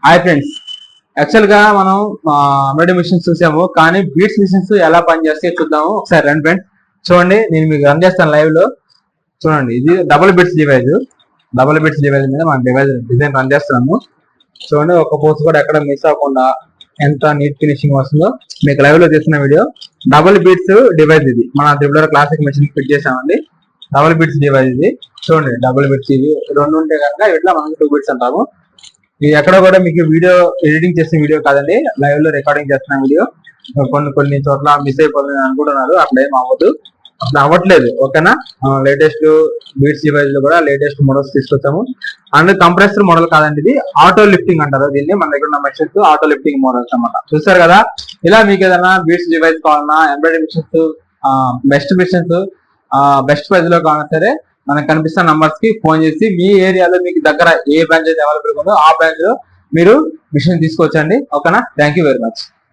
Hi friends, actual గా మనం embroidery machines చూసాము, కానీ బీట్స్ మిషన్స్ ఎలా పనిచేస్తే చూద్దాము. ఒకసారి రండి ఫ్రెండ్స్, చూడండి. నేను మీకు రన్ చేస్తాను లైవ్ లో. చూడండి, ఇది డబుల్ బిట్స్ డివైజ్ మీద మన డిజైన్ రన్ చేస్తున్నాము. చూడండి, ఒక పోస్ట్ కూడా ఎక్కడ మిస్ అవ్వకుండా ఎంత నీట్ ఫినిషింగ్ వస్తుందో మీకు లైవ్ లో చేసిన వీడియో. డబుల్ బీట్స్ డివైజ్ ఇది మన త్రిబులర్ క్లాసిక్ మెషిన్ ఫిట్ చేసామండి. డబుల్ బిట్స్ డివైజ్ ఇది. చూడండి, డబుల్ బిట్స్ ఇవి రెండు ఉంటే కనుక ఇట్లా మనకి 2 బిట్స్ అంటాము. ఇది ఎక్కడ కూడా మీకు వీడియో ఎడిటింగ్ చేసిన వీడియో కాదండి, లైవ్ లో రికార్డింగ్ చేస్తున్న వీడియో. కొన్ని చోట్ల మిస్ అయిపోతుంది అనుకుంటున్నారు, అట్లా ఏం అవ్వదు, అట్లా అవ్వట్లేదు. ఓకేనా? లేటెస్ట్ బీట్స్ డివైజ్ లో కూడా లేటెస్ట్ మోడల్స్ తీసుకొచ్చాము. అండ్ కంప్రెసర్ మోడల్ కాదండి, ఇది ఆటో లిఫ్టింగ్ అంటారు దీన్ని. మన దగ్గర ఉన్న మెషిన్స్ ఆటో లిఫ్టింగ్ మోడల్స్ అన్నమాట. చూసారు కదా? ఇలా మీకు ఏదైనా బీట్స్ డివైజ్ కావాలన్నా, embroidery machines, best machines best price లో కావాలన్నా సరే మనకు కనిపిస్తున్న నంబర్స్ కి ఫోన్ చేసి మీ ఏరియాలో మీకు దగ్గర ఏ బ్రాంచ్ అయితే అవైలబుల్ ఉందో ఆ బ్రాంచ్ లో మీరు మిషన్ తీసుకోవచ్చండి. ఓకేనా? Thank you very much.